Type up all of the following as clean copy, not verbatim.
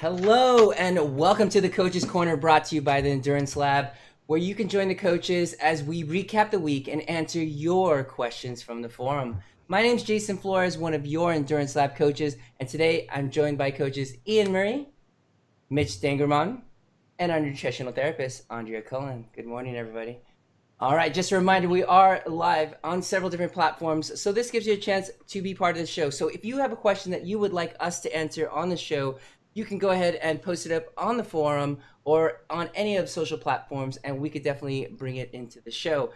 Hello and welcome to the Coaches Corner, brought to you by the Endurance Lab, where you can join the coaches as we recap the week and answer your questions from the forum. My name is Jason Flores, one of your Endurance Lab coaches, and today I'm joined by coaches Ian Murray, Mitch Dangermon, and our nutritional therapist, Andrea Cullen. Good morning, everybody. All right, just a reminder, we are live on several different platforms, so this gives you a chance to be part of the show. So if you have a question that you would like us to answer on the show, you can go ahead and post it up on the forum or on any of the social platforms, and we could definitely bring it into the show.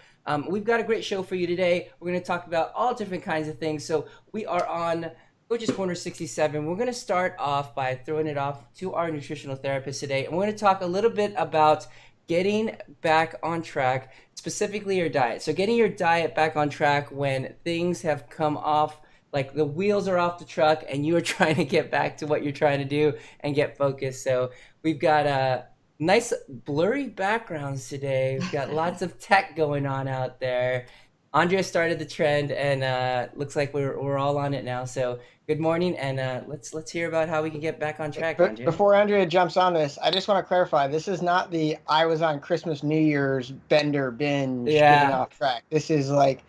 We've got a great show for you today. We're going to talk about all different kinds of things. So we are on Coaches Corner 67. We're going to start off by throwing it off to our nutritional therapist today, and we're going to talk a little bit about getting back on track, specifically your diet. So getting your diet back on track when things have come off, like the wheels are off the truck and you are trying to get back to what you're trying to do and get focused. So we've got nice blurry backgrounds today. We've got lots of tech going on out there. Andrea started the trend, and looks like we're all on it now. So good morning, and let's hear about how we can get back on track, Andrea. Before Andrea jumps on this, I just want to clarify: this is not the I was on Christmas, New Year's bender binge getting off track. This is like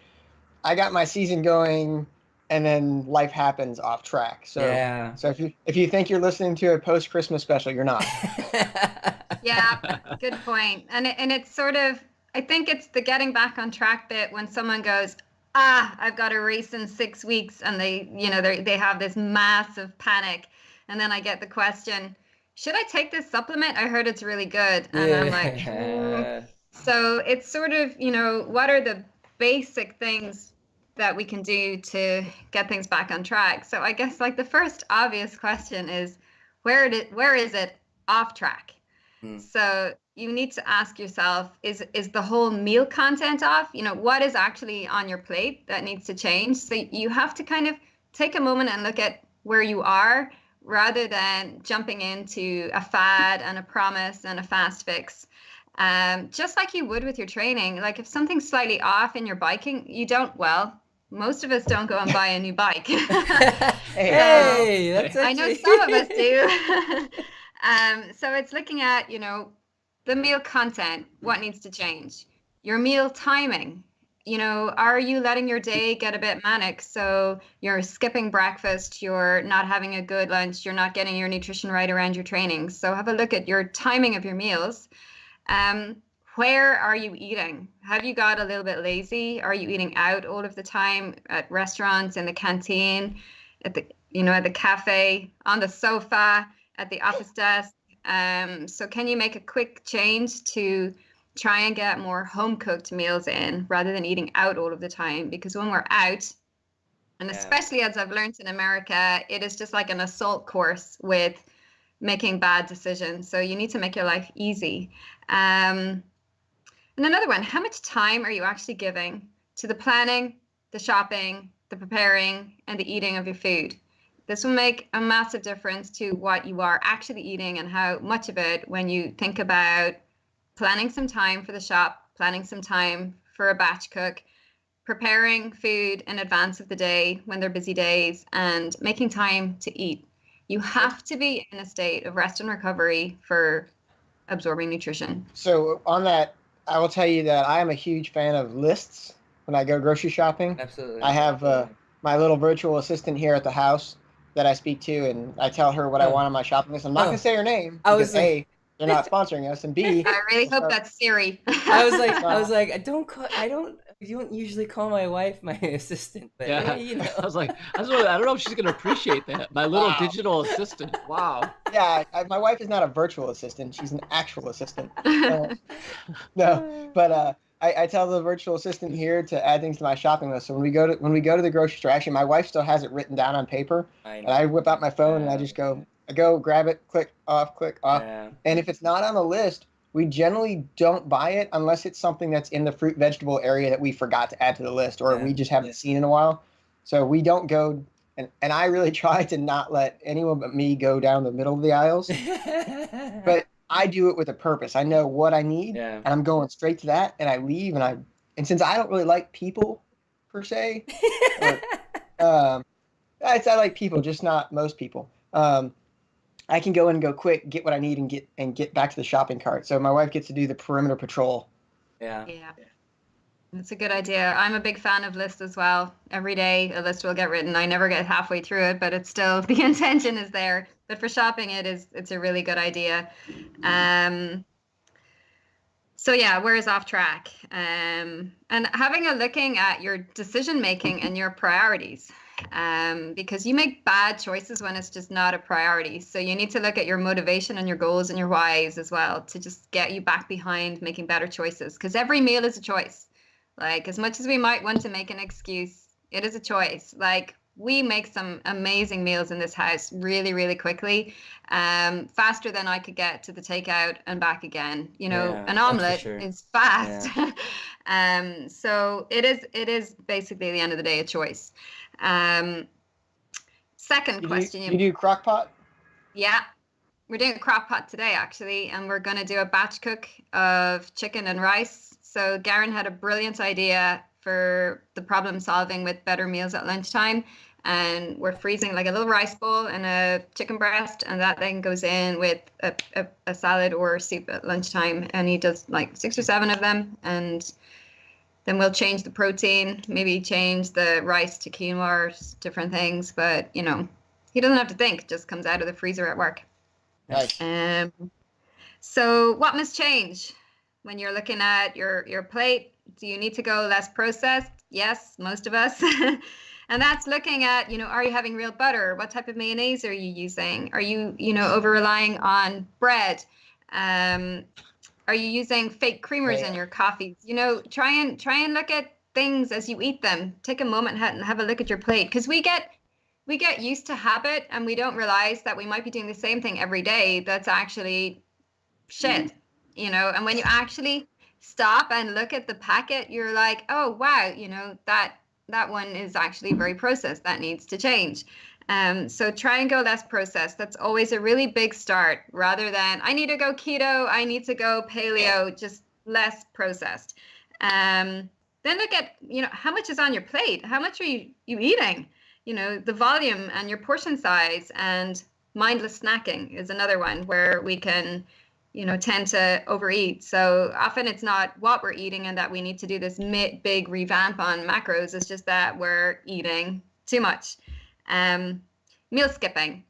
I got my season going, and then life happens off track. So if you think you're listening to a post Christmas special, you're not. Yeah, good point. And it's sort of, I think it's the getting back on track bit when someone goes, I've got a race in 6 weeks, and they have this massive panic, and then I get the question, should I take this supplement? I heard it's really good, and I'm like, So it's sort of, what are the basic things that we can do to get things back on track? So I guess like the first obvious question is, where is it off track? So you need to ask yourself, is the whole meal content off? What is actually on your plate that needs to change? So you have to kind of take a moment and look at where you are, rather than jumping into a fad and a promise and a fast fix. Just like you would with your training. Like if something's slightly off in your biking, most of us don't go and buy a new bike. Hey, that's actually... I know some of us do. So it's looking at, the meal content, what needs to change. Your meal timing, are you letting your day get a bit manic? So you're skipping breakfast, you're not having a good lunch, you're not getting your nutrition right around your training. So have a look at your timing of your meals. Where are you eating? Have you got a little bit lazy? Are you eating out all of the time at restaurants, in the canteen, at the cafe, on the sofa, at the office desk? So can you make a quick change to try and get more home cooked meals in, rather than eating out all of the time? Because when we're out, and especially as I've learned in America, it is just like an assault course with making bad decisions. So you need to make your life easy. And another one, how much time are you actually giving to the planning, the shopping, the preparing, and the eating of your food? This will make a massive difference to what you are actually eating and how much of it, when you think about planning some time for the shop, planning some time for a batch cook, preparing food in advance of the day when they're busy days, and making time to eat. You have to be in a state of rest and recovery for absorbing nutrition. So on that, I will tell you that I am a huge fan of lists when I go grocery shopping. Absolutely. I have my little virtual assistant here at the house that I speak to, and I tell her what I want on my shopping list. I'm not going to say her name because A, they're not sponsoring us, and B, I really hope that's Siri. I was like, you don't usually call my wife my assistant, but yeah. I was like, I don't know if she's going to appreciate that. My little digital assistant. Wow. Yeah, my wife is not a virtual assistant. She's an actual assistant. No, but I tell the virtual assistant here to add things to my shopping list. So when we go to the grocery store, actually, my wife still has it written down on paper, and I whip out my phone and I just go grab it, click off. And if it's not on the list, we generally don't buy it unless it's something that's in the fruit vegetable area that we forgot to add to the list, or we just haven't seen in a while. So we don't go, and I really try to not let anyone but me go down the middle of the aisles. But I do it with a purpose. I know what I need, and I'm going straight to that, and I leave, and since I don't really like people per se, I like people, just not most people. I can go in and go quick, get what I need, and get back to the shopping cart. So my wife gets to do the perimeter patrol. Yeah. Yeah. It's a good idea. I'm a big fan of lists as well. Every day a list will get written. I never get halfway through it, but it's still the intention is there. But for shopping, it's a really good idea. So yeah, where is off track? And having a looking at your decision making and your priorities. Because you make bad choices when it's just not a priority. So you need to look at your motivation and your goals and your whys as well to just get you back behind making better choices. Because every meal is a choice. Like, as much as we might want to make an excuse, it is a choice. Like, we make some amazing meals in this house really, really quickly, faster than I could get to the takeout and back again. You know, Yeah, an omelet sure. is fast. So it is basically at the end of the day a choice. Second question. You do crock pot? Yeah. We're doing a crock pot today, actually, and we're going to do a batch cook of chicken and rice. So Garen had a brilliant idea for the problem solving with better meals at lunchtime. And we're freezing like a little rice bowl and a chicken breast, and that then goes in with a salad or soup at lunchtime. And he does like 6 or 7 of them. And then we'll change the protein, maybe change the rice to quinoa or different things. But, you know, he doesn't have to think, it just comes out of the freezer at work. Nice. So what must change when you're looking at your plate? Do you need to go less processed? Yes, most of us. And that's looking at, you know, are you having real butter? What type of mayonnaise are you using? Are you, you know, over relying on bread? Are you using fake creamers in your coffees? You know, try and look at things as you eat them. Take a moment and have a look at your plate, because we get used to habit and we don't realize that we might be doing the same thing every day. That's actually shit, you know. And when you actually stop and look at the packet, you're like, oh wow, you know, that one is actually very processed. That needs to change. So try and go less processed. That's always a really big start, rather than I need to go keto, I need to go paleo. Just less processed. Then look at, you know, how much is on your plate? How much are you eating? You know, the volume and your portion size. And mindless snacking is another one where we can, you know, tend to overeat. So often it's not what we're eating and that we need to do this big revamp on macros. It's just that we're eating too much. Meal skipping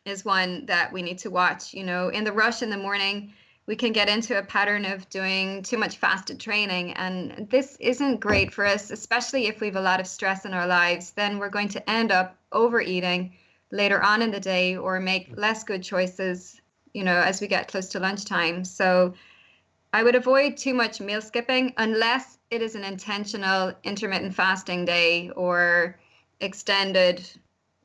is one that we need to watch. You know, in the rush in the morning, we can get into a pattern of doing too much fasted training. And this isn't great for us, especially if we have a lot of stress in our lives. Then we're going to end up overeating later on in the day or make less good choices, you know, as we get close to lunchtime. So I would avoid too much meal skipping unless it is an intentional intermittent fasting day or extended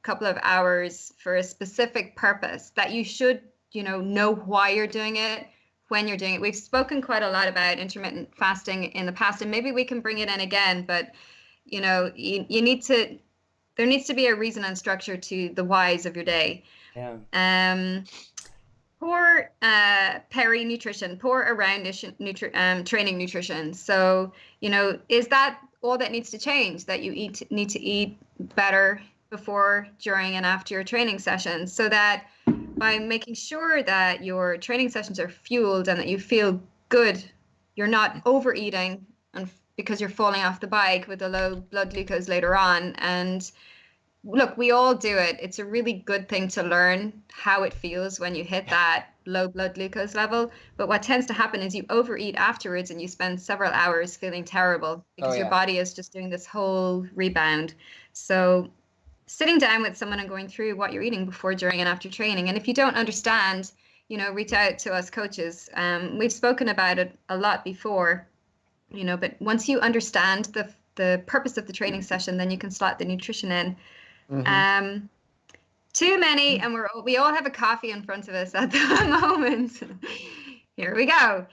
couple of hours for a specific purpose that you should, you know why you're doing it, when you're doing it. We've spoken quite a lot about intermittent fasting in the past, and maybe we can bring it in again, but, you know, you need to, there needs to be a reason and structure to the whys of your day. Yeah. Poor peri-nutrition, poor around training nutrition. So, you know, is that all that needs to change, that you need to eat better before, during, and after your training sessions, so that by making sure that your training sessions are fueled and that you feel good, you're not overeating and because you're falling off the bike with a low blood glucose later on. And look, we all do it. It's a really good thing to learn how it feels when you hit that low blood glucose level. But what tends to happen is you overeat afterwards and you spend several hours feeling terrible because your body is just doing this whole rebound. So sitting down with someone and going through what you're eating before, during, and after training. And if you don't understand, you know, reach out to us coaches. We've spoken about it a lot before, you know, but once you understand the purpose of the training session, then you can slot the nutrition in. Too many, and we all have a coffee in front of us at the moment. Here we go.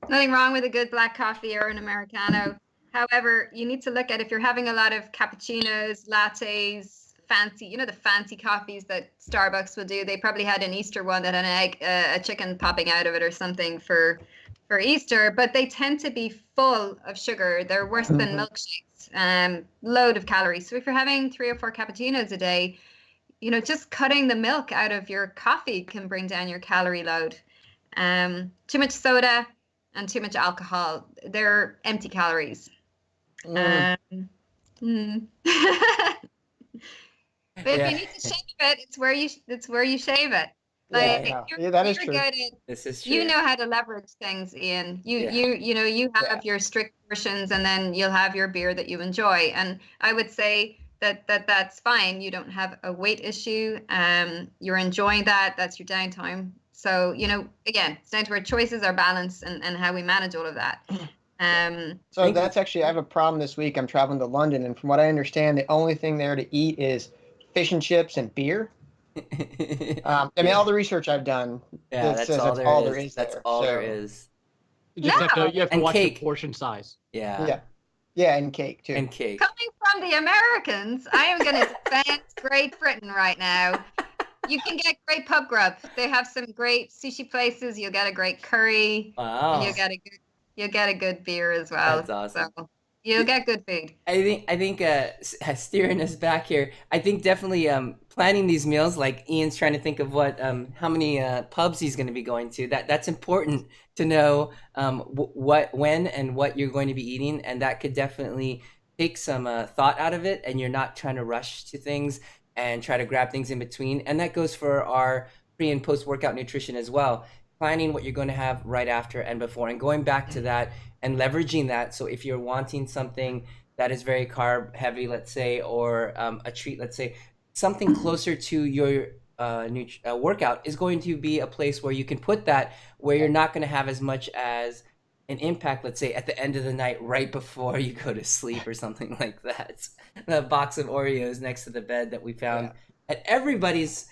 Nothing wrong with a good black coffee or an Americano. However, you need to look at, if you're having a lot of cappuccinos, lattes, fancy, you know, the fancy coffees that Starbucks will do. They probably had an Easter one that had an egg, a chicken popping out of it or something for Easter, but they tend to be full of sugar. They're worse than milkshakes, load of calories. So if you're having 3 or 4 cappuccinos a day, just cutting the milk out of your coffee can bring down your calorie load. Too much soda and too much alcohol, they're empty calories. But if you need to shave it, it's where you shave it. Like yeah, that is true. Good at, This is true. You know how to leverage things, Ian. You have your strict portions, and then you'll have your beer that you enjoy. And I would say that's fine. You don't have a weight issue. You're enjoying that. That's your downtime. So again, it's down to our choices, our balance, and how we manage all of that. So that's actually, I have a problem this week. I'm traveling to London, and from what I understand, the only thing there to eat is fish and chips and beer. I mean, all the research I've done, that's says all that's all there is. is. That's there. all So, there is. You just have to And watch cake. the portion size. Yeah. Yeah, and cake too. And cake. Coming from the Americans, I am going to defend Great Britain right now. You can get great pub grub. They have some great sushi places. You'll get a great curry. Wow. And you'll get a good beer as well. That's awesome. So you'll get good food. I think steering us back here, I think definitely planning these meals, like Ian's trying to think of what how many pubs he's going to be going to. That's important to know when and what you're going to be eating, and that could definitely take some thought out of it, and you're not trying to rush to things and try to grab things in between. And that goes for our pre and post workout nutrition as well. Planning what you're going to have right after and before, and going back to that and leveraging that. So if you're wanting something that is very carb heavy, let's say, or a treat, let's say, something closer to your workout is going to be a place where you can put that, where you're not going to have as much as an impact, let's say, at the end of the night, right before you go to sleep or something like that. The box of Oreos next to the bed that we found at everybody's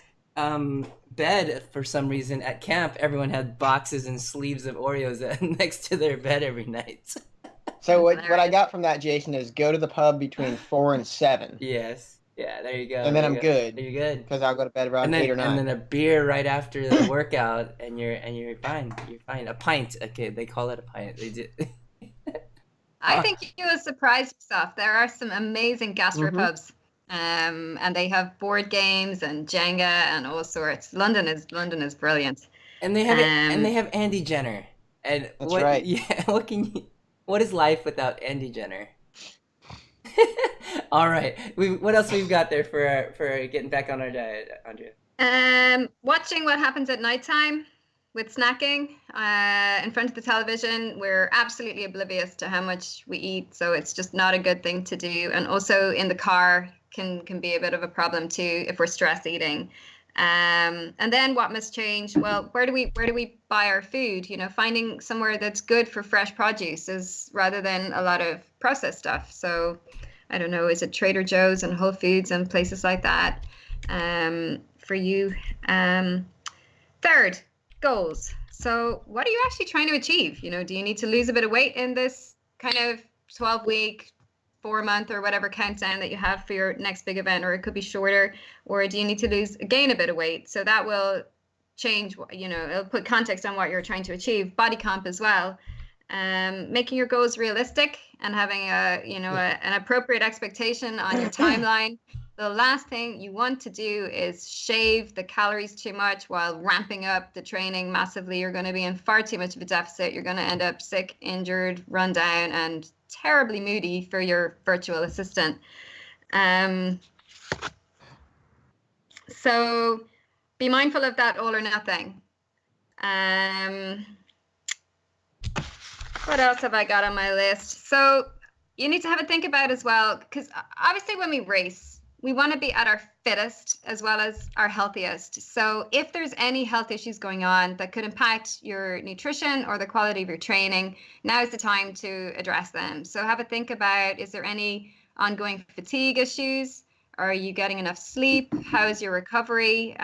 bed for some reason at camp. Everyone had boxes and sleeves of Oreos next to their bed every night. So what I got from that, Jason, is go to the pub between 4 and 7. Yes. Yeah, there you go. And then I'm good. You're good. Because I'll go to bed around 8 or 9. And then a beer right after the workout, and you're fine. You're fine. A pint. Okay, they call it a pint. They do. I think you will surprise yourself. There are some amazing gastropubs. And they have board games and Jenga and all sorts. London is brilliant. And they have Andy Jenner. And that's right. Yeah. What is life without Andy Jenner? All right. What else we've got there for getting back on our diet, Andrea? Watching what happens at nighttime with snacking in front of the television. We're absolutely oblivious to how much we eat, so it's just not a good thing to do. And also in the car can be a bit of a problem too if we're stress eating. And then what must change? Well, where do we buy our food? Finding somewhere that's good for fresh produce is rather than a lot of processed stuff. So I don't know, is it Trader Joe's and Whole Foods and places like that for you? Third, goals. So what are you actually trying to achieve? Do you need to lose a bit of weight in this kind of 12-week, 4-month or whatever countdown that you have for your next big event, or it could be shorter, or do you need to gain a bit of weight? So that will change, it'll put context on what you're trying to achieve. Body comp as well. Making your goals realistic and having an appropriate expectation on your timeline. The last thing you want to do is shave the calories too much while ramping up the training massively. You're going to be in far too much of a deficit. You're going to end up sick, injured, run down, and terribly moody for your virtual assistant. So be mindful of that all or nothing. What else have I got on my list? So you need to have a think about as well, because obviously when we race, we want to be at our fittest as well as our healthiest. So if there's any health issues going on that could impact your nutrition or the quality of your training, now is the time to address them. So have a think about, is there any ongoing fatigue issues? Are you getting enough sleep? How is your recovery?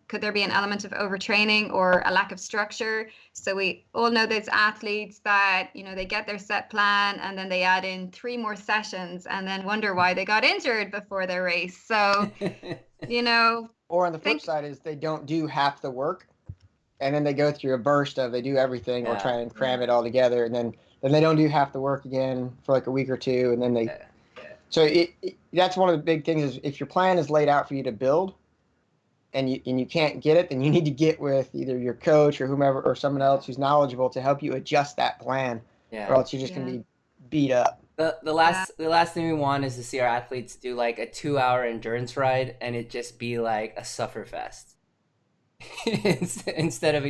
Could there be an element of overtraining or a lack of structure? So we all know those athletes that, they get their set plan and then they add in 3 more sessions and then wonder why they got injured before their race. So, Or on the flip side is they don't do half the work, and then they go through a burst of they do everything or try and cram it all together, and then they don't do half the work again for like a week or two, and then they... So that's one of the big things is if your plan is laid out for you to build, and you can't get it, then you need to get with either your coach or whomever or someone else who's knowledgeable to help you adjust that plan, or else you're just going to be beat up. The last thing we want is to see our athletes do like a 2-hour endurance ride and it just be like a suffer fest instead of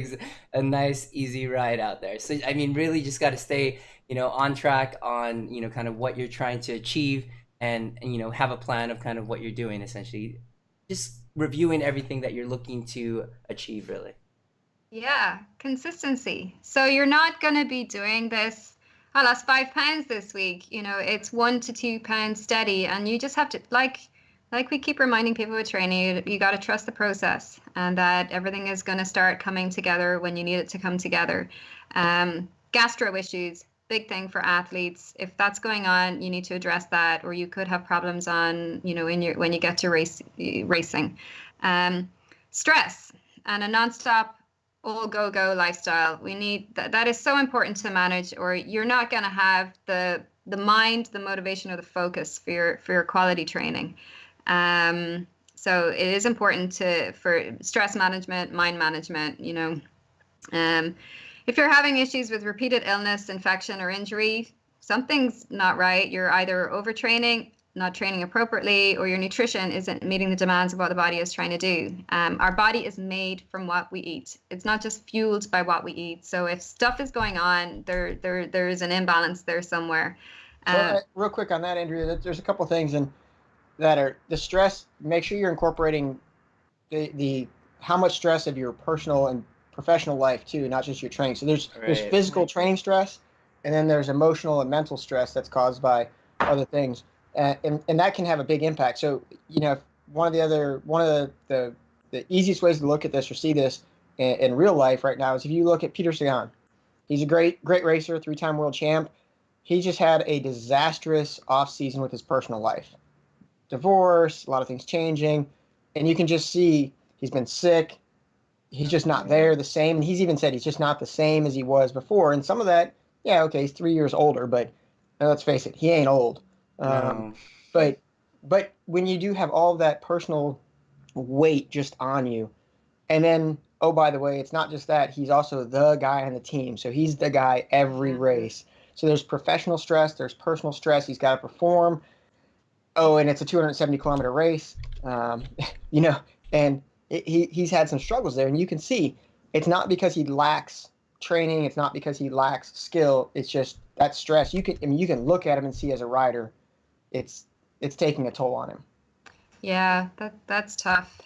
a nice easy ride out there. So I mean, really just got to stay, on track on, kind of what you're trying to achieve, and have a plan of kind of what you're doing, essentially just reviewing everything that you're looking to achieve, really. Yeah, consistency. So you're not going to be doing this, I lost 5 pounds this week. It's 1 to 2 pounds steady, and you just have to, like we keep reminding people with training, you got to trust the process, and that everything is going to start coming together when you need it to come together. Gastro issues, big thing for athletes. If that's going on, you need to address that, or you could have problems on, when you get to racing. Stress and a nonstop all go lifestyle. We need that is so important to manage, or you're not going to have the mind, the motivation, or the focus for your quality training. So it is important for stress management, mind management. If you're having issues with repeated illness, infection, or injury, something's not right. You're either overtraining, not training appropriately, or your nutrition isn't meeting the demands of what the body is trying to do. Our body is made from what we eat. It's not just fueled by what we eat. So if stuff is going on, there's an imbalance there somewhere. So real quick on that, Andrea, there's a couple things that are the stress. Make sure you're incorporating the how much stress of your personal and professional life too, not just your training. So there's physical training stress, and then there's emotional and mental stress that's caused by other things. And that can have a big impact. So, one of the easiest ways to look at this or see this in real life right now is if you look at Peter Sagan. He's a great racer, 3-time world champ. He just had a disastrous off season with his personal life. Divorce, a lot of things changing, and you can just see he's been sick. He's just not there the same. And he's even said he's just not the same as he was before. And some of that, he's 3 years older, but let's face it, he ain't old. But when you do have all of that personal weight just on you, and then, oh, by the way, it's not just that, he's also the guy on the team. So he's the guy every race. So there's professional stress, there's personal stress. He's got to perform. Oh, and it's a 270-kilometer race, and he's had some struggles there. And you can see it's not because he lacks training. It's not because he lacks skill. It's just that stress. You can look at him and see as a rider, it's taking a toll on him. Yeah, that's tough.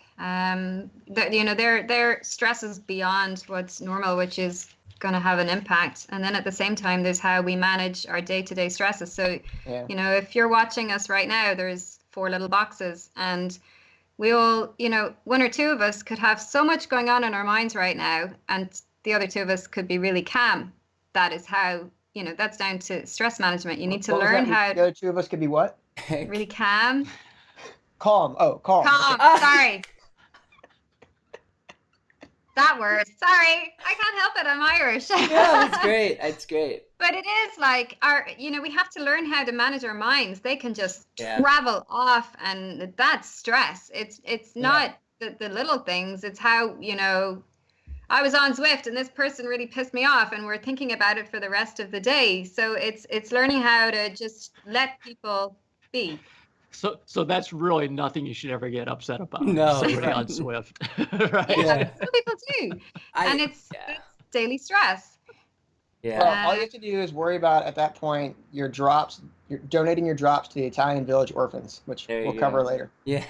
Their stress is beyond what's normal, which is going to have an impact. And then at the same time, there's how we manage our day-to-day stresses. So, if you're watching us right now, there's 4 little boxes, and we all, 1 or 2 of us could have so much going on in our minds right now, and the other 2 of us could be really calm. That is how, that's down to stress management. You need to learn how. The other 2 of us could be what? Really calm. Calm. Oh, calm. Calm. Okay. Sorry. That word. Sorry. I can't help it. I'm Irish. Yeah, that's great. That's great. But it is like we have to learn how to manage our minds. They can just travel off, and that's stress. It's not the little things. It's how, I was on Zwift and this person really pissed me off, and we're thinking about it for the rest of the day. So it's learning how to just let people be. So that's really nothing you should ever get upset about. No, somebody on Zwift, right? Yeah, some people do, and it's daily stress. Yeah. Well, all you have to do is worry about at that point your drops. You're donating your drops to the Italian Village Orphans, which we'll cover later. Yeah,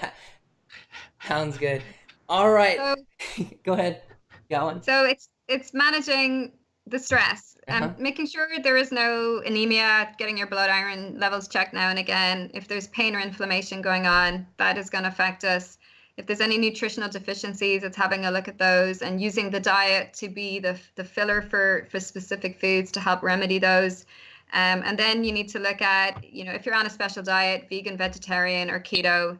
sounds good. All right, so, go ahead. Got one. So it's managing the stress and making sure there is no anemia, getting your blood iron levels checked now and again. If there's pain or inflammation going on, that is going to affect us. If there's any nutritional deficiencies, it's having a look at those and using the diet to be the filler for specific foods to help remedy those. And then you need to look at, if you're on a special diet, vegan, vegetarian, or keto,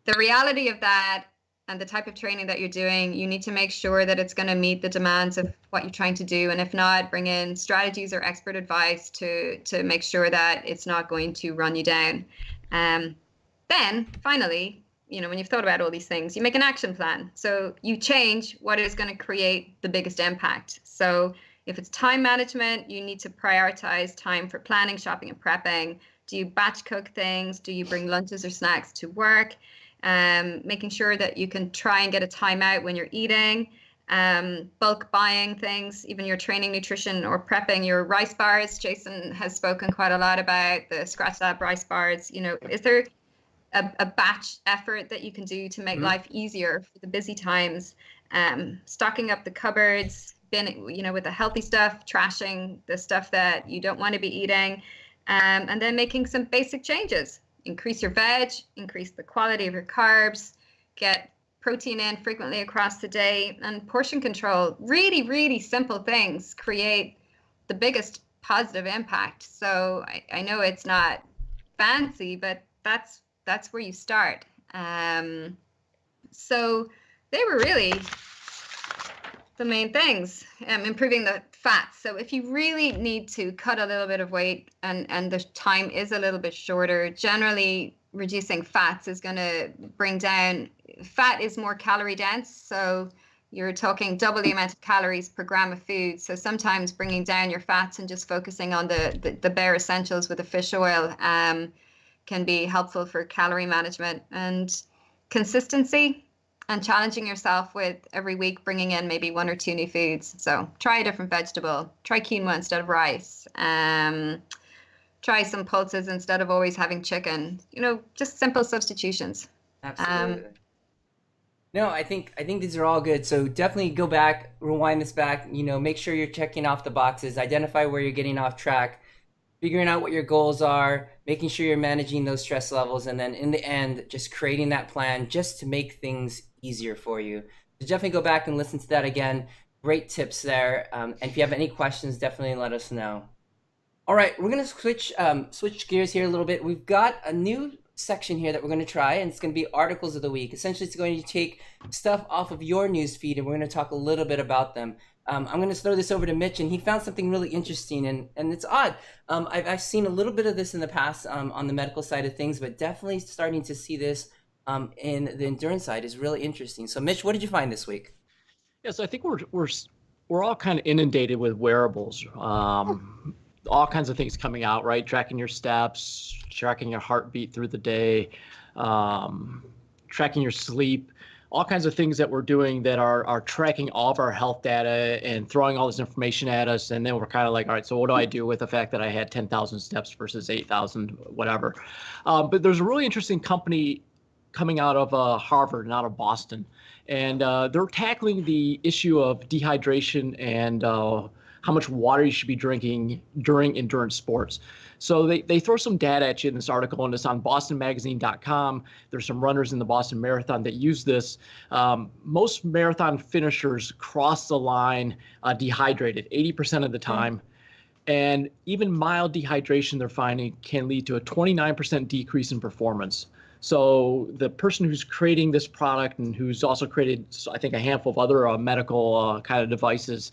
the reality of that and the type of training that you're doing, you need to make sure that it's going to meet the demands of what you're trying to do. And if not, bring in strategies or expert advice to make sure that it's not going to run you down. Then finally, when you've thought about all these things, you make an action plan. So you change what is going to create the biggest impact. So if it's time management, you need to prioritize time for planning, shopping, and prepping. Do you batch cook things? Do you bring lunches or snacks to work? Making sure that you can try and get a timeout when you're eating. Bulk buying things, even your training nutrition or prepping your rice bars. Jason has spoken quite a lot about the Scratch Lab rice bars. Is there a batch effort that you can do to make life easier for the busy times? Stocking up the cupboards, with the healthy stuff, trashing the stuff that you don't want to be eating, and then making some basic changes. Increase your veg, increase the quality of your carbs, get protein in frequently across the day, and portion control. Really, really simple things create the biggest positive impact. So I know it's not fancy, but that's where you start. So they were really the main things. Improving the fats. So if you really need to cut a little bit of weight and the time is a little bit shorter, generally reducing fats is going to bring down. Fat is more calorie dense, so you're talking double the amount of calories per gram of food. So sometimes bringing down your fats and just focusing on the bare essentials with the fish oil can be helpful for calorie management. And consistency and challenging yourself with every week bringing in maybe 1 or 2 new foods. So try a different vegetable, try quinoa instead of rice, try some pulses instead of always having chicken, just simple substitutions. Absolutely. No, I think these are all good. So definitely go back, rewind this back, make sure you're checking off the boxes, identify where you're getting off track, figuring out what your goals are, making sure you're managing those stress levels, and then in the end, just creating that plan just to make things easier for you. So definitely go back and listen to that again. Great tips there. And if you have any questions, definitely let us know. All right, we're going to switch gears here a little bit. We've got a new section here that we're going to try, and it's going to be articles of the week. Essentially, it's going to take stuff off of your news feed, and we're going to talk a little bit about them. I'm going to throw this over to Mitch, and he found something really interesting, and it's odd. I've seen a little bit of this in the past on the medical side of things, but definitely starting to see this in the endurance side is really interesting. So, Mitch, what did you find this week? Yeah, so I think we're all kind of inundated with wearables. All kinds of things coming out, right? Tracking your steps, tracking your heartbeat through the day, tracking your sleep, all kinds of things that we're doing that are tracking all of our health data and throwing all this information at us. And then we're kind of like, all right, so what do I do with the fact that I had 10,000 steps versus 8,000, whatever? But there's a really interesting company coming out of Harvard and out of Boston. And they're tackling the issue of dehydration and how much water you should be drinking during endurance sports. So they throw some data at you in this article, and it's on bostonmagazine.com. There's some runners in the Boston Marathon that use this. Most marathon finishers cross the line dehydrated 80% of the time. And even mild dehydration, they're finding, can lead to a 29% decrease in performance. So the person who's creating this product and who's also created, I think, a handful of other medical kind of devices,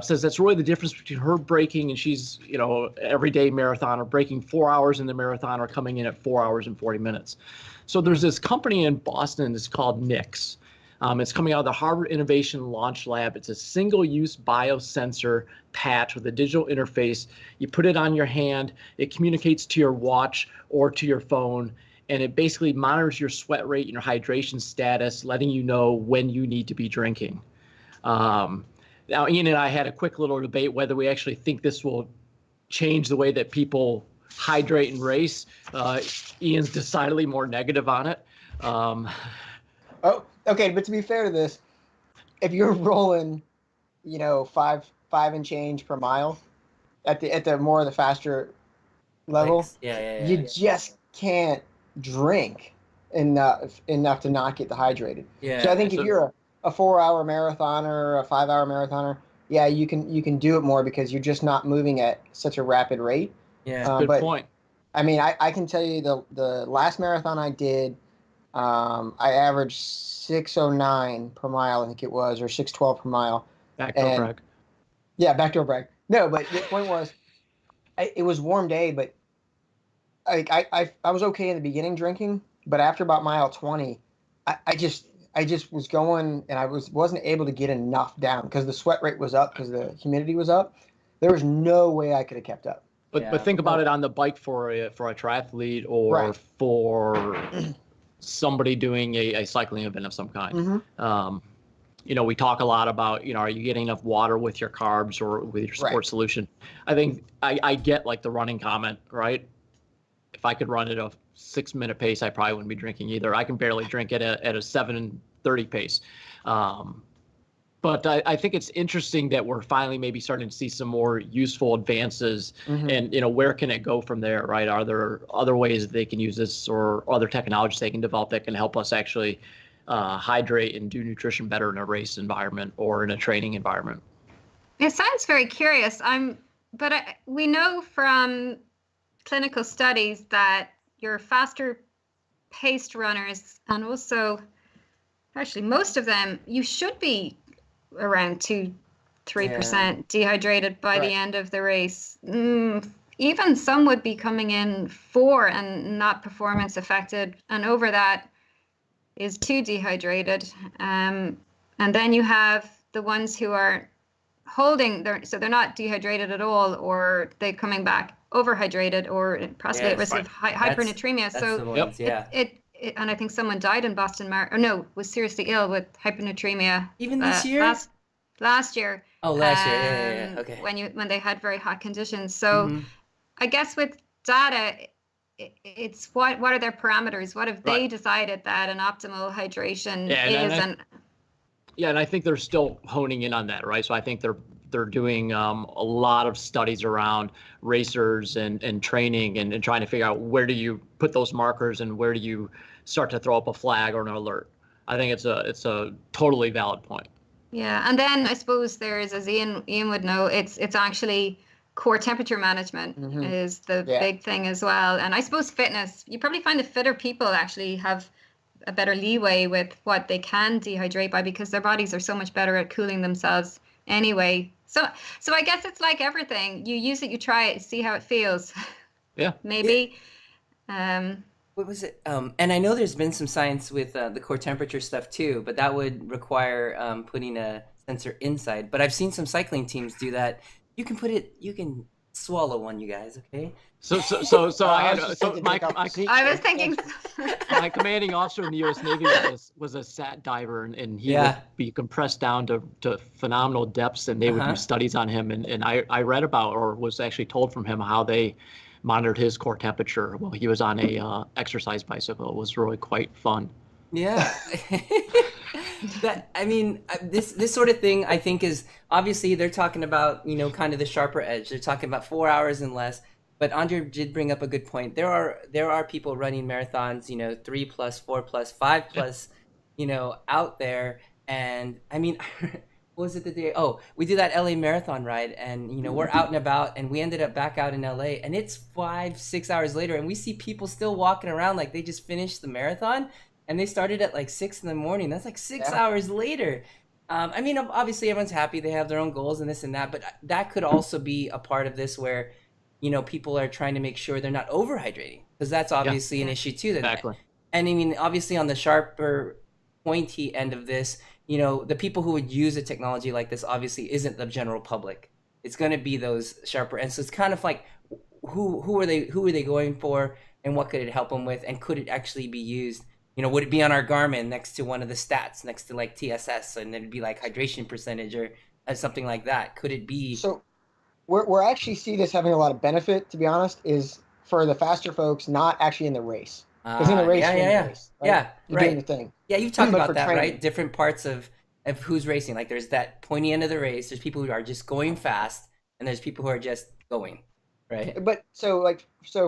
says that's really the difference between her breaking, and she's, everyday marathoner, breaking 4 hours in the marathon or coming in at 4 hours and 40 minutes. So there's this company in Boston that's called Nix. It's coming out of the Harvard Innovation Launch Lab. It's a single-use biosensor patch with a digital interface. You put it on your hand. It communicates to your watch or to your phone. And it basically monitors your sweat rate and your hydration status, letting you know when you need to be drinking. Now, Ian and I had a quick little debate whether we actually think this will change the way that people hydrate and race. Ian's decidedly more negative on it. Oh, okay. But to be fair to this, if you're rolling, five and change per mile at the more of the faster level, you just can't drink enough to not get dehydrated. So I think if you're a 4-hour marathoner or a 5-hour marathoner, you can do it more because you're just not moving at such a rapid rate. Good point. I mean, I can tell you the last marathon I did, I averaged 6:09 per mile, I think it was, or 6:12 per mile. Backdoor brag. Yeah, backdoor brag. No, but the point was, it was warm day, but I was okay in the beginning drinking, but after about mile 20, I just was going and I wasn't able to get enough down because the sweat rate was up because the humidity was up. There was no way I could have kept up. But think about it on the bike for a triathlete or Right. for somebody doing a cycling event of some kind. Mm-hmm. We talk a lot about, are you getting enough water with your carbs or with your sport solution? I think I get like the running comment, right? If I could run at a 6-minute pace, I probably wouldn't be drinking either. I can barely drink at a 7:30 pace. But I think it's interesting that we're finally maybe starting to see some more useful advances, and where can it go from there, right? Are there other ways they can use this or other technologies they can develop that can help us actually hydrate and do nutrition better in a race environment or in a training environment? It sounds very curious. We know from clinical studies that your faster paced runners, and also actually most of them, you should be around 2-3% dehydrated by the end of the race. Even some would be coming in 4 and not performance affected, and over that is too dehydrated. And then you have the ones who are so they're not dehydrated at all, or they're coming back overhydrated or possibly at risk of hypernatremia. And I think someone died in Boston was seriously ill with hypernatremia. Even this year? Last year. Oh, last year. Yeah. Okay. When they had very hot conditions. So I guess with data, it's what are their parameters? What have they decided that an optimal hydration is? And I think they're still honing in on that, right? So I think they're doing a lot of studies around racers and training and trying to figure out where do you put those markers and where do you start to throw up a flag or an alert. I think it's a totally valid point. Yeah, and then I suppose there's, as Ian would know, it's actually core temperature management is the big thing as well. And I suppose fitness, you probably find the fitter people actually have a better leeway with what they can dehydrate by because their bodies are so much better at cooling themselves anyway. So I guess it's like everything. You use it, you try it, see how it feels. Yeah. Maybe. What was it? And I know there's been some science with the core temperature stuff too, but that would require putting a sensor inside. But I've seen some cycling teams do that. You can swallow one, you guys, okay? I was thinking my commanding officer in the U.S. Navy was a sat diver, and he would be compressed down to phenomenal depths, and they would do studies on him. And I read about, or was actually told from him, how they monitored his core temperature while he was on a exercise bicycle. It was really quite fun. Yeah. This sort of thing I think is obviously they're talking about, kind of the sharper edge. They're talking about 4 hours and less. But Andre did bring up a good point. There are people running marathons, 3+, 4+, 5+, out there. And I mean, what was it the day? Oh, we did that LA marathon ride, and we're out and about, and we ended up back out in LA, and it's 5-6 hours later, and we see people still walking around like they just finished the marathon. And they started at like 6 in the morning. That's like 6 hours later. Obviously everyone's happy. They have their own goals and this and that. But that could also be a part of this where, people are trying to make sure they're not overhydrating. Because that's obviously an issue too. Exactly. And obviously on the sharper, pointy end of this, the people who would use a technology like this obviously isn't the general public. It's going to be those sharper. And so it's kind of like, who are they going for? And what could it help them with? And could it actually be used? Would it be on our Garmin next to one of the stats, next to like TSS, and then it'd be like hydration percentage or something like that? Could it be? So, where I actually see this having a lot of benefit, to be honest, is for the faster folks not actually in the race. Because in the race, you're in the race. Right? You're doing the thing. Yeah, you've talked about that, right? Different parts of who's racing. Like there's that pointy end of the race. There's people who are just going fast, and there's people who are just going, right? But so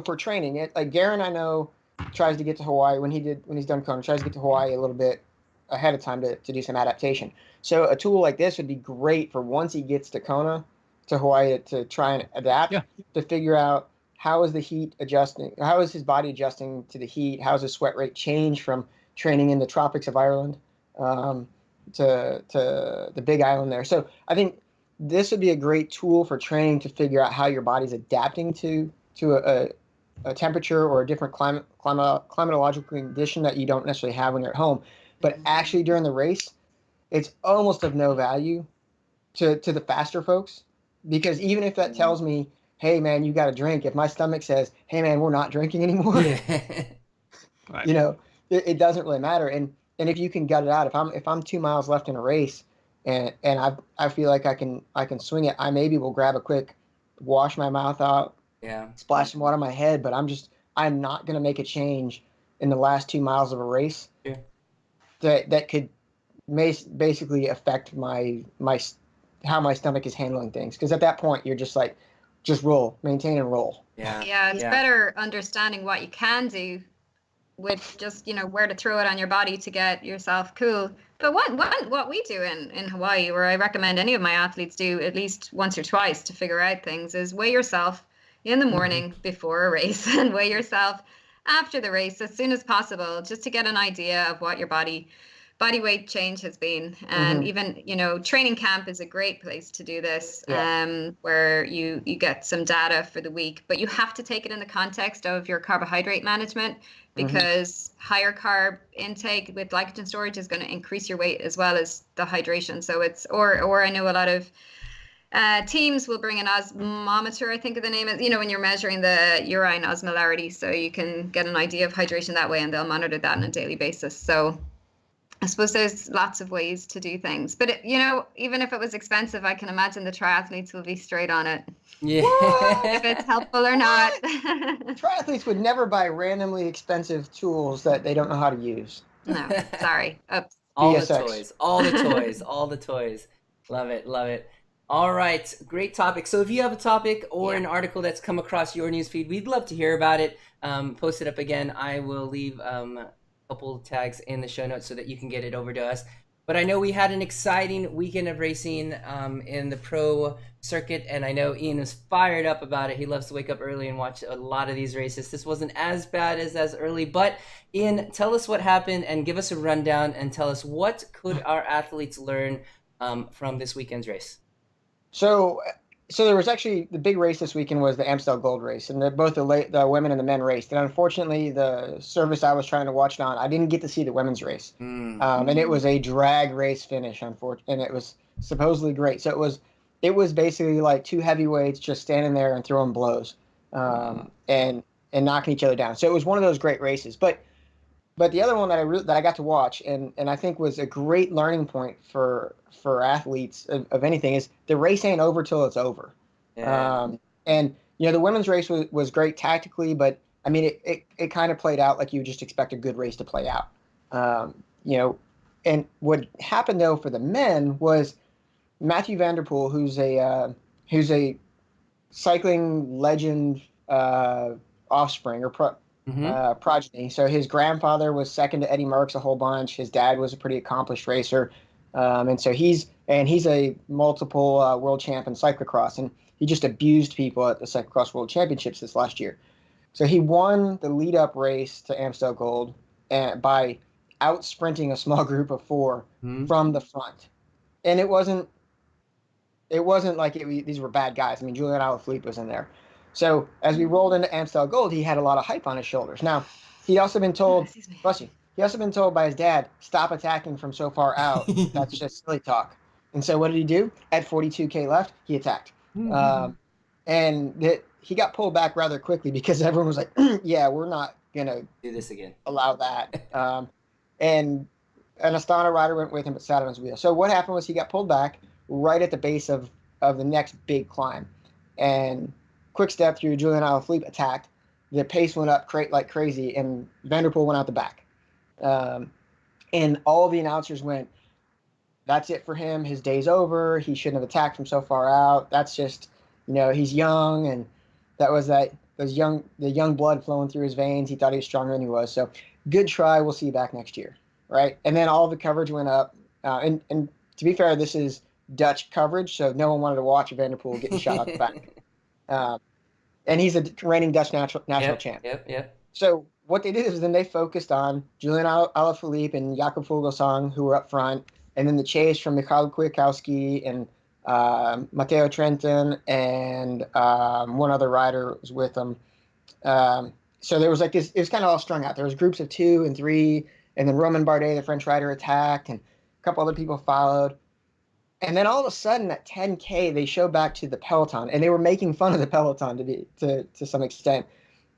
for training, like Garen, I know, tries to get to Hawaii when he's done Kona, tries to get to Hawaii a little bit ahead of time to do some adaptation. So a tool like this would be great for once he gets to Kona, to Hawaii, to try and adapt, to figure out how is the heat adjusting, how is his body adjusting to the heat, how is his sweat rate change from training in the tropics of Ireland to the Big Island there. So I think this would be a great tool for training to figure out how your body's adapting to a temperature or a different climatological condition that you don't necessarily have when you're at home. But actually during the race, it's almost of no value to the faster folks, because even if that tells me, hey man, you got to drink, if my stomach says, hey man, we're not drinking anymore, Yeah. Right. you know, it doesn't really matter. And if you can gut it out, if I'm 2 miles left in a race, and I feel like I can swing it, I maybe will grab a quick wash my mouth out, Yeah. splash some water on my head, but I'm not gonna make a change in the last 2 miles of a race Sure. that could basically affect my how my stomach is handling things. Because at that point, you're just like, just roll, maintain and roll. Yeah. Yeah, it's better understanding what you can do with just, where to throw it on your body to get yourself cool. But what we do in Hawaii, or I recommend any of my athletes do at least once or twice to figure out things, is weigh yourself in the morning before a race and weigh yourself after the race as soon as possible, just to get an idea of what your body weight change has been. And even, training camp is a great place to do this, where you get some data for the week, but you have to take it in the context of your carbohydrate management, because higher carb intake with glycogen storage is going to increase your weight as well as the hydration. So or I know a lot of teams will bring an osmometer, I think of the name is, when you're measuring the urine osmolarity, so you can get an idea of hydration that way, and they'll monitor that on a daily basis. So I suppose there's lots of ways to do things, but even if it was expensive, I can imagine the triathletes will be straight on it. Yeah. If it's helpful or not. Triathletes would never buy randomly expensive tools that they don't know how to use. No, sorry. Oops. All the BSX. toys, all the toys, all the toys. Love it, love it. All right, great topic. So if you have a topic or an article that's come across your newsfeed, we'd love to hear about it. Post it up again. I will leave a couple tags in the show notes so that you can get it over to us. But I know we had an exciting weekend of racing in the pro circuit, and I know Ian was fired up about it. He loves to wake up early and watch a lot of these races. This wasn't as bad as early, but Ian, tell us what happened and give us a rundown and tell us what could our athletes learn from this weekend's race. So there was actually the big race this weekend was the Amstel Gold Race, and both the women and the men raced. And unfortunately, the service I was trying to watch it on, I didn't get to see the women's race. And it was a drag race finish, unfortunately, and it was supposedly great. So it was basically like two heavyweights just standing there and throwing blows, and knocking each other down. So it was one of those great races. But the other one that I got to watch and I think was a great learning point for athletes of anything is the race ain't over till it's over. Yeah. And the women's race was great tactically, but I mean it kind of played out like you would just expect a good race to play out. And what happened though for the men was Matthew Vanderpool, who's a cycling legend offspring or progeny. So his grandfather was second to Eddie Merckx a whole bunch. His dad was a pretty accomplished racer, and so he's a multiple world champ in cyclocross, and he just abused people at the cyclocross world championships this last year. So he won the lead up race to Amstel Gold by out sprinting a small group of four from the front, and it wasn't like these were bad guys. I mean, Julian Alaphilippe was in there. So as we rolled into Amstel Gold, he had a lot of hype on his shoulders. Now, he'd also been told, he also been told by his dad, stop attacking from so far out. That's just silly talk. And so what did he do? At 42K left, he attacked. And he got pulled back rather quickly because everyone was like, yeah, we're not going to do this again. Allow that. And an Astana rider went with him but sat on his wheel. So what happened was he got pulled back right at the base of the next big climb. And quick step through, Julian Alaphilippe attacked. The pace went up like crazy, and Vanderpool went out the back. And all the announcers went, that's it for him. His day's over. He shouldn't have attacked from so far out. That's just, he's young, and that was the young blood flowing through his veins. He thought he was stronger than he was. So good try. We'll see you back next year, right? And then all the coverage went up. And to be fair, this is Dutch coverage, so no one wanted to watch Vanderpool getting shot out the back. And he's a reigning Dutch national champ. Yep. So what they did is then they focused on Julian Alaphilippe and Jakob Fuglsang, who were up front, and then the chase from Mikhail Kwiatkowski and Matteo Trentin and one other rider was with them. So there was like this, it was kind of all strung out. There was groups of 2 and 3, And then Roman Bardet, the French rider, attacked, and a couple other people followed. And then all of a sudden at 10K, they show back to the peloton, and they were making fun of the peloton to some extent,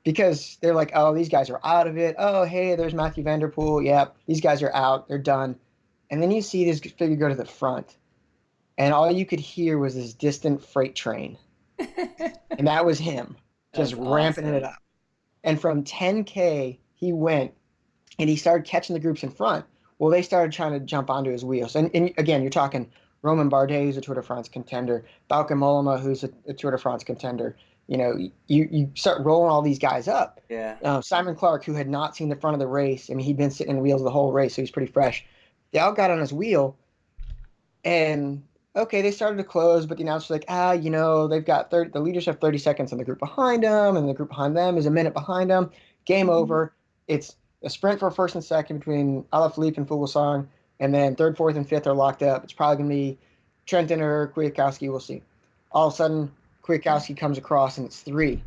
because they're like, oh, these guys are out of it. Oh, hey, there's Matthew Van Der Poel. Yep, these guys are out. They're done. And then you see this figure go to the front, and all you could hear was this distant freight train. And that was him, just ramping it up. And from 10K, he went, and he started catching the groups in front. Well, they started trying to jump onto his wheels. And again, you're talking Roman Bardet, who's a Tour de France contender, Bauke Mollema, who's a Tour de France contender. You know, you start rolling all these guys up. Yeah. Simon Clark, who had not seen the front of the race, I mean, he'd been sitting in the wheels the whole race, so he's pretty fresh. They all got on his wheel, and okay, they started to close, but the announcer's like, you know, they've got the leaders have 30 seconds on the group behind them, and the group behind them is a minute behind them. Game over. It's a sprint for first and second between Alaphilippe and Fuglsang, and then third, fourth, and fifth are locked up. It's probably going to be Trentin or Kwiatkowski. We'll see. All of a sudden, Kwiatkowski comes across, and it's 3.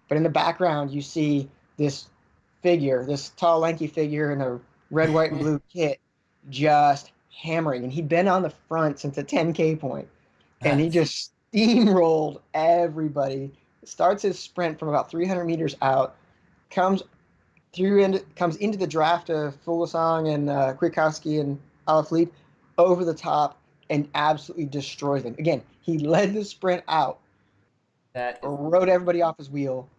But in the background, you see this figure, this tall, lanky figure in a red, white, and blue kit, just hammering. And he'd been on the front since the 10K point, and he just steamrolled everybody. Starts his sprint from about 300 meters out, comes into the draft of Fuglsang and Kwiatkowski and Alaphilippe over the top and absolutely destroys them. Again, he led the sprint out, rode everybody off his wheel,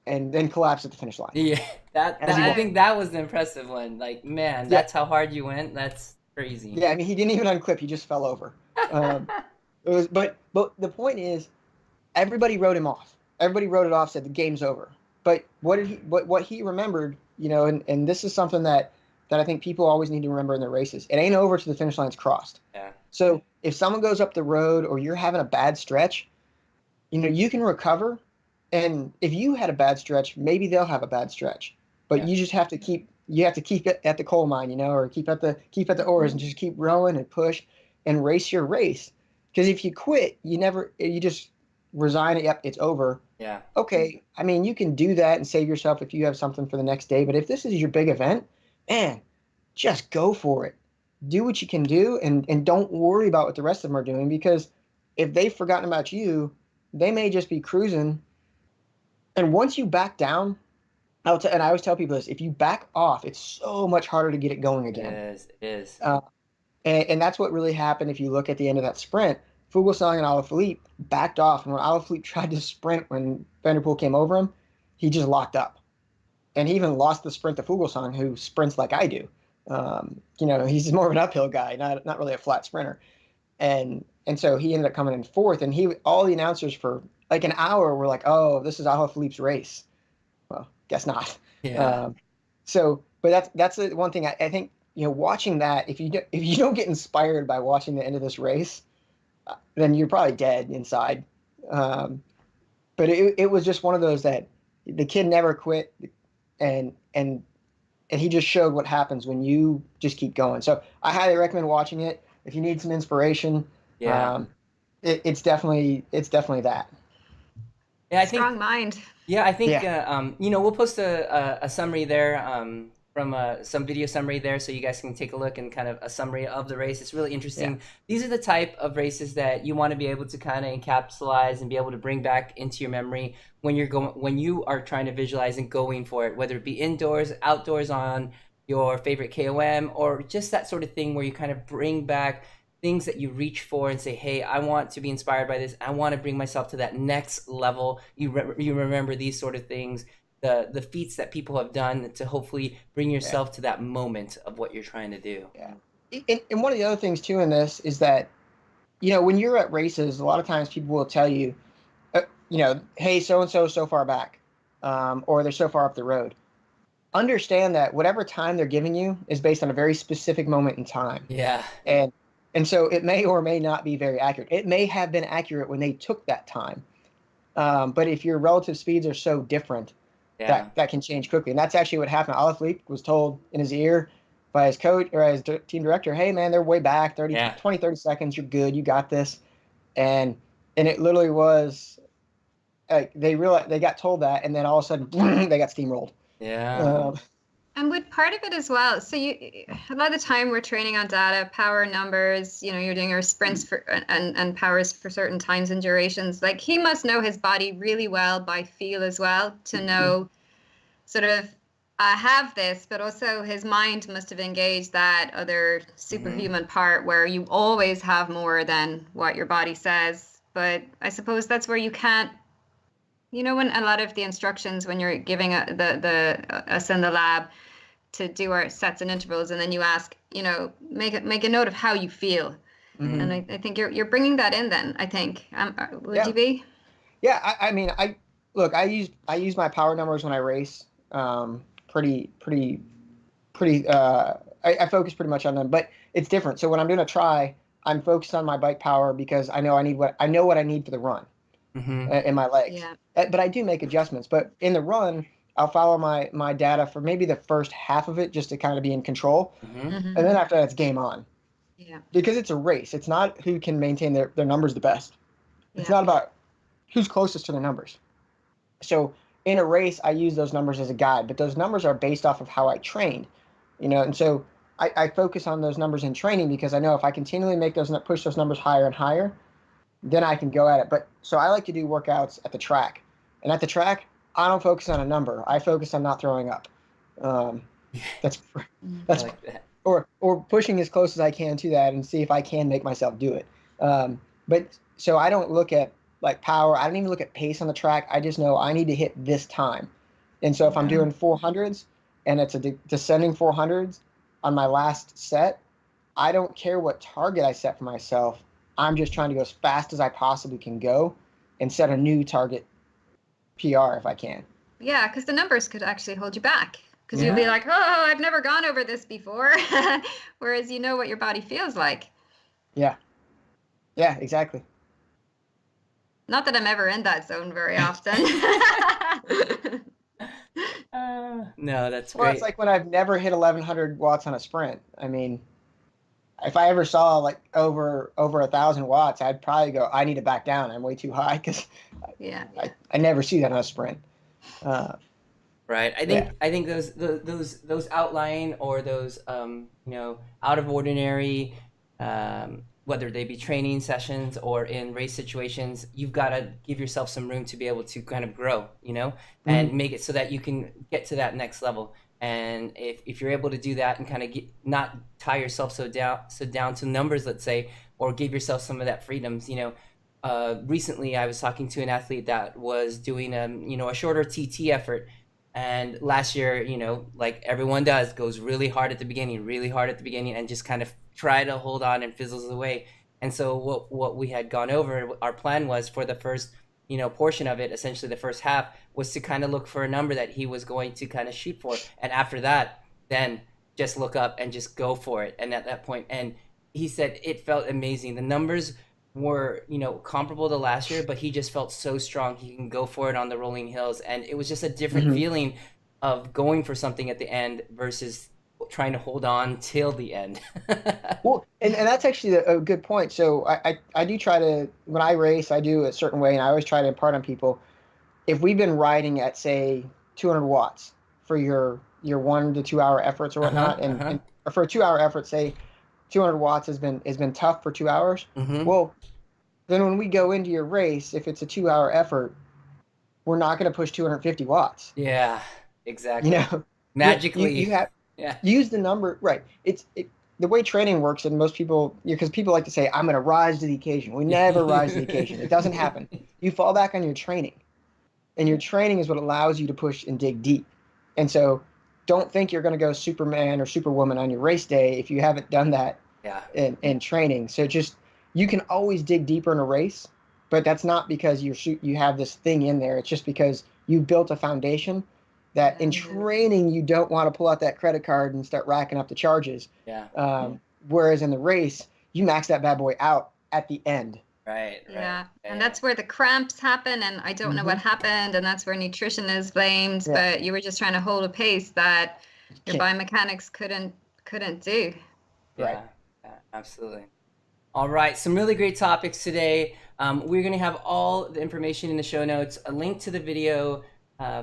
and then collapsed at the finish line. Yeah, I think that was the impressive one. Like, man, that's how hard you went. That's crazy. Yeah, I mean, he didn't even unclip; he just fell over. But the point is, everybody wrote him off. Everybody wrote it off, said the game's over. But what he remembered, you know, and this is something that I think people always need to remember in their races. It ain't over till the finish line's crossed. Yeah. So if someone goes up the road or you're having a bad stretch, you know, you can recover. And if you had a bad stretch, maybe they'll have a bad stretch. But you just have to keep it at the coal mine, you know, or keep at the oars and just keep rowing and push and race your race. Because if you quit, you just resign it. Yep, it's over. Yeah. Okay. I mean, you can do that and save yourself if you have something for the next day. But if this is your big event, man, just go for it. Do what you can do, and don't worry about what the rest of them are doing, because if they've forgotten about you, they may just be cruising. And once you back down, and I always tell people this, if you back off, it's so much harder to get it going again. It is. And that's what really happened if you look at the end of that sprint. Fuglsang and Alaphilippe backed off, and when Alaphilippe tried to sprint when Van der Poel came over him, he just locked up. And he even lost the sprint to Fuglsang, who sprints like I do. You know, he's more of an uphill guy, not really a flat sprinter. And so he ended up coming in fourth, and all the announcers for like an hour were like, oh, this is Alaphilippe's race. Well, guess not. Yeah. But that's the one thing I think, you know, watching that, if you don't get inspired by watching the end of this race, then you're probably dead inside. But it was just one of those that the kid never quit, and he just showed what happens when you just keep going. So I highly recommend watching it if you need some inspiration. Yeah. It's definitely that. Yeah, I think Strong mind. Yeah, I think you know, we'll post a summary there from some video summary there, so you guys can take a look and kind of a summary of the race. It's really interesting. Yeah. These are the type of races that you want to be able to kind of encapsulize and be able to bring back into your memory when you are trying to visualize and going for it, whether it be indoors, outdoors on your favorite KOM, or just that sort of thing where you kind of bring back things that you reach for and say, hey, I want to be inspired by this. I want to bring myself to that next level. You remember these sort of things, the feats that people have done to hopefully bring yourself to that moment of what you're trying to do. Yeah. And one of the other things too in this is that, you know, when you're at races, a lot of times people will tell you, you know, hey, so-and-so is so far back, or they're so far up the road. Understand that whatever time they're giving you is based on a very specific moment in time. Yeah. And so it may or may not be very accurate. It may have been accurate when they took that time. But if your relative speeds are so different, that can change quickly. And that's actually what happened. Alaphilippe was told in his ear by his coach or his team director, hey, man, they're way back, 20-30 seconds. You're good. You got this. And it literally was they got told that. And then all of a sudden, they got steamrolled. Yeah. And with part of it as well, so a lot of the time we're training on data, power numbers, you're doing your sprints for and powers for certain times and durations. Like he must know his body really well by feel as well to know sort of I have this, but also his mind must have engaged that other superhuman part where you always have more than what your body says. But I suppose that's where you can't, when a lot of the instructions when you're giving us in the lab to do our sets and intervals, and then you ask, make a note of how you feel, and I think you're bringing that in. Then I think would you be? Yeah, I mean, I use my power numbers when I race. Pretty. I focus pretty much on them, but it's different. So when I'm doing a try, I'm focused on my bike power because I know what I need for the run in my legs. Yeah. But I do make adjustments. But in the run, I'll follow my data for maybe the first half of it just to kind of be in control, and then after that, it's game on. Yeah. Because it's a race. It's not who can maintain their numbers the best. It's not about who's closest to their numbers. So in a race, I use those numbers as a guide, but those numbers are based off of how I trained, and so I focus on those numbers in training because I know if I continually push those numbers higher and higher, then I can go at it. But so I like to do workouts at the track, and at the track, I don't focus on a number. I focus on not throwing up. That's like that. or pushing as close as I can to that and see if I can make myself do it. But so I don't look at like power. I don't even look at pace on the track. I just know I need to hit this time. And so if I'm doing 400s and it's a descending 400s on my last set, I don't care what target I set for myself. I'm just trying to go as fast as I possibly can go and set a new target PR if I can. Yeah, because the numbers could actually hold you back. Because you'll be like, oh, I've never gone over this before. Whereas you know what your body feels like. Yeah. Yeah, exactly. Not that I'm ever in that zone very often. No, that's Well, great. it's like when I've never hit 1100 watts on a sprint. I mean, if I ever saw like over 1,000 watts, I'd probably go, I need to back down. I'm way too high because I never see that on a sprint. Right. I think those outlying or those out of ordinary, whether they be training sessions or in race situations, you've got to give yourself some room to be able to kind of grow, and make it so that you can get to that next level. And if you're able to do that and kind of not tie yourself so down to numbers, let's say, or give yourself some of that freedoms, recently I was talking to an athlete that was doing a shorter TT effort. And last year, like everyone does, goes really hard at the beginning, and just kind of try to hold on and fizzles away. And so what we had gone over, our plan was for the first, portion of it, essentially the first half, was to kind of look for a number that he was going to kind of shoot for. And after that, then just look up and just go for it. And at that point, and he said it felt amazing. The numbers were comparable to last year, but he just felt so strong he can go for it on the rolling hills, and it was just a different feeling of going for something at the end versus trying to hold on till the end. Well, and that's actually a good point. So I do try to, when I race, I do a certain way, and I always try to impart on people, if we've been riding at say 200 watts for your 1 to 2 hour efforts or whatnot, and for a 2 hour effort, say 200 watts has been tough for 2 hours. Well, then when we go into your race, if it's a 2 hour effort, we're not going to push 250 watts. Yeah, exactly. Magically, you have use the number right. The way training works, and most people, because people like to say, I'm going to rise to the occasion. We never rise to the occasion. It doesn't happen. You fall back on your training, and your training is what allows you to push and dig deep. And so don't think you're going to go Superman or Superwoman on your race day if you haven't done that in training. So you can always dig deeper in a race, but that's not because you have this thing in there. It's just because you built a foundation that in training you don't want to pull out that credit card and start racking up the charges. Whereas in the race, you max that bad boy out at the end. Right. Yeah. And that's where the cramps happen, and I don't know what happened, and that's where nutrition is blamed, but you were just trying to hold a pace that your biomechanics couldn't do. Right. Yeah, absolutely. All right, some really great topics today. We're going to have all the information in the show notes, a link to the video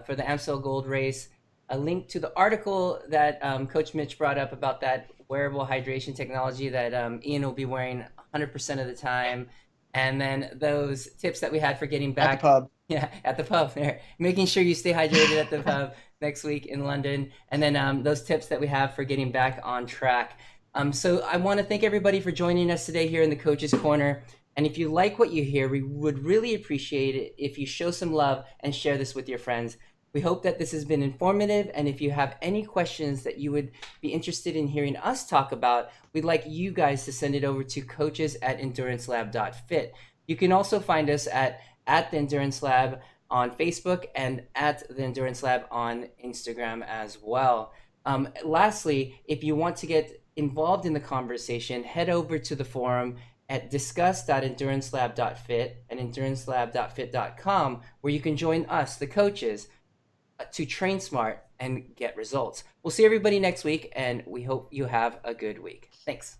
for the Amstel Gold Race, a link to the article that Coach Mitch brought up about that wearable hydration technology that Ian will be wearing 100% of the time. And then those tips that we had for getting back. At the pub. Yeah, at the pub there. Making sure you stay hydrated at the pub next week in London. And then those tips that we have for getting back on track. So I want to thank everybody for joining us today here in the Coach's Corner. And if you like what you hear, we would really appreciate it if you show some love and share this with your friends. We hope that this has been informative, and if you have any questions that you would be interested in hearing us talk about, we'd like you guys to send it over to coaches@endurancelab.fit. You can also find us at the Endurance Lab on Facebook and at the Endurance Lab on Instagram as well. Lastly, if you want to get involved in the conversation, head over to the forum at discuss.endurancelab.fit and endurancelab.fit.com, where you can join us, the coaches, to train smart and get results. We'll see everybody next week, and we hope you have a good week. Thanks.